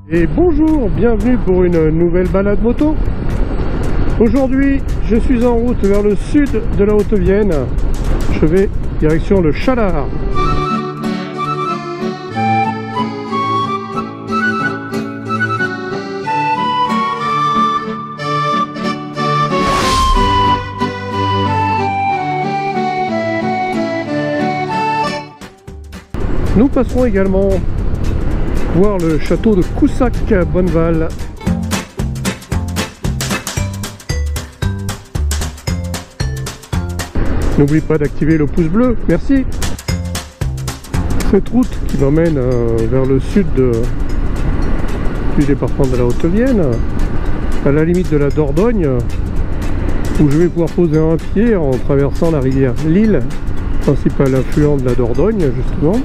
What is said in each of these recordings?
Et bonjour, bienvenue pour une nouvelle balade moto. Aujourd'hui, je suis en route vers le sud de la Haute-Vienne. Je vais direction le Chalard. Nous passerons également voir le château de Coussac-Bonneval. N'oublie pas d'activer le pouce bleu, merci. Cette route qui m'emmène vers le sud du département de la Haute-Vienne, à la limite de la Dordogne, où je vais pouvoir poser un pied en traversant la rivière Lille, principal affluent de la Dordogne justement.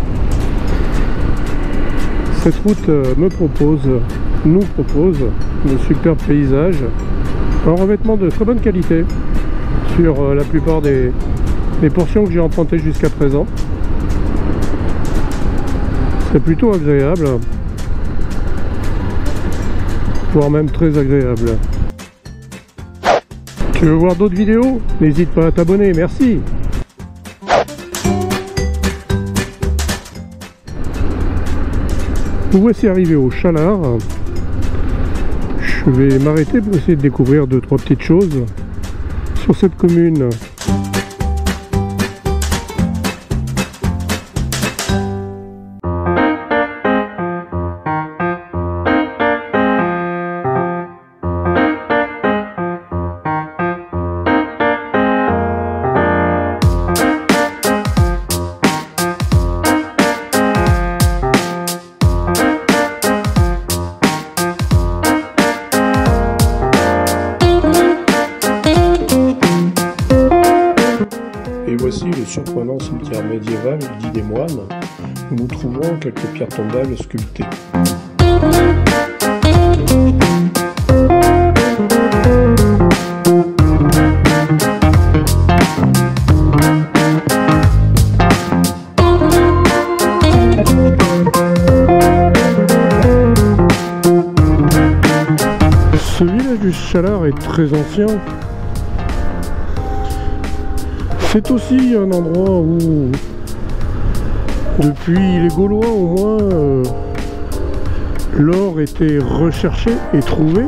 Cette route nous propose de superbes paysages, un revêtement de très bonne qualité sur la plupart des portions que j'ai empruntées jusqu'à présent. C'est plutôt agréable, voire même très agréable. Tu veux voir d'autres vidéos? N'hésite pas à t'abonner, merci. Nous voici arrivés au Chalard. Je vais m'arrêter pour essayer de découvrir 2-3 petites choses sur cette commune. Et voici le surprenant cimetière médiéval dit des moines, où nous trouvons quelques pierres tombales sculptées. Ce village du Chalard est très ancien. C'est aussi un endroit où, depuis les Gaulois au moins, l'or était recherché et trouvé.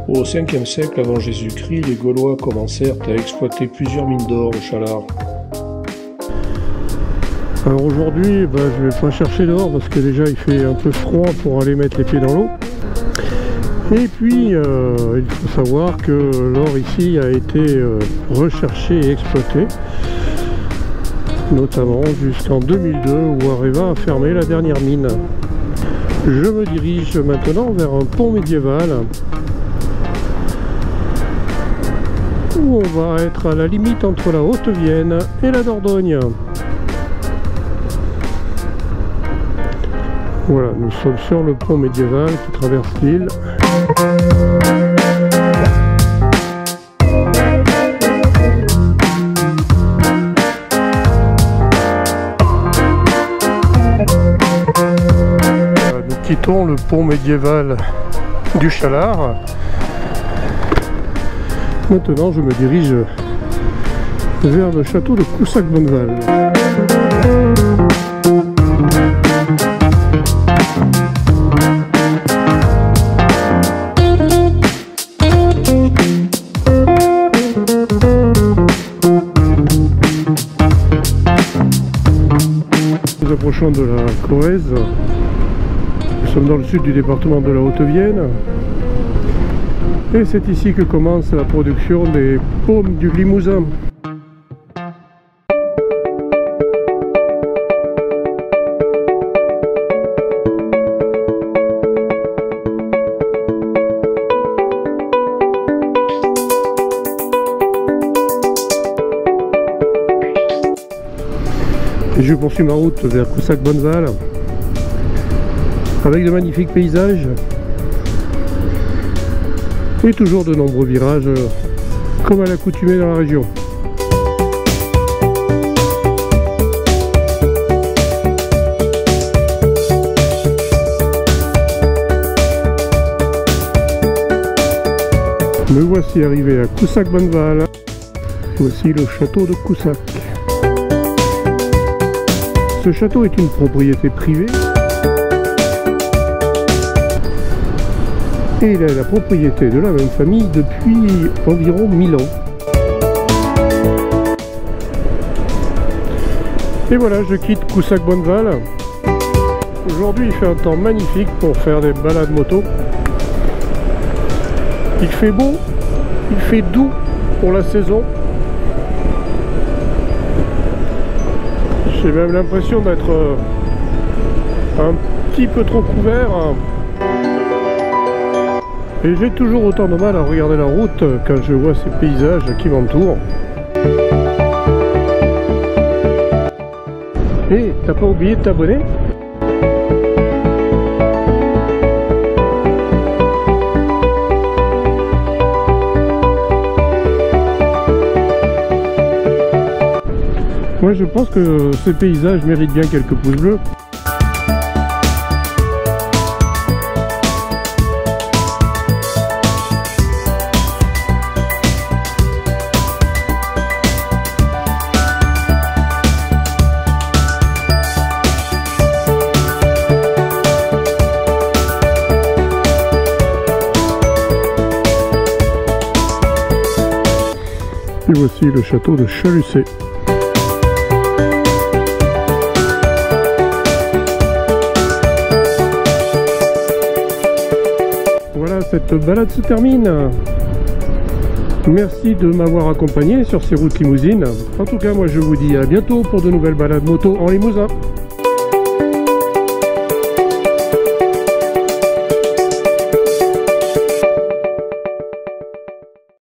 Au 5e siècle avant Jésus-Christ, les Gaulois commencèrent à exploiter plusieurs mines d'or au Chalard. Alors aujourd'hui, je vais pas chercher l'or parce que déjà il fait un peu froid pour aller mettre les pieds dans l'eau. Et puis, il faut savoir que l'or ici a été recherché et exploité, notamment jusqu'en 2002 où Areva a fermé la dernière mine. Je me dirige maintenant vers un pont médiéval où on va être à la limite entre la Haute-Vienne et la Dordogne. Voilà, nous sommes sur le pont médiéval qui traverse l'île. Nous quittons le pont médiéval du Chalard. Maintenant, je me dirige vers le château de Coussac-Bonneval. Nous approchons de la Corrèze. Nous sommes dans le sud du département de la Haute-Vienne. Et c'est ici que commence la production des pommes du Limousin. Et je poursuis ma route vers Coussac-Bonneval avec de magnifiques paysages et toujours de nombreux virages comme à l'accoutumée dans la région. Me voici arrivé à Coussac-Bonneval. Voici le château de Coussac. Ce château est une propriété privée et il est la propriété de la même famille depuis environ 1000 ans. Et voilà, je quitte Coussac-Bonneval. Aujourd'hui, il fait un temps magnifique pour faire des balades moto. Il fait beau, il fait doux pour la saison. J'ai même l'impression d'être un petit peu trop couvert. Et j'ai toujours autant de mal à regarder la route quand je vois ces paysages qui m'entourent. Et t'as pas oublié de t'abonner ? Moi je pense que ces paysages méritent bien quelques pouces bleus. Et voici le château de Chalussé. Voilà, cette balade se termine. Merci de m'avoir accompagné sur ces routes limousines. En tout cas, moi je vous dis à bientôt pour de nouvelles balades moto en Limousin.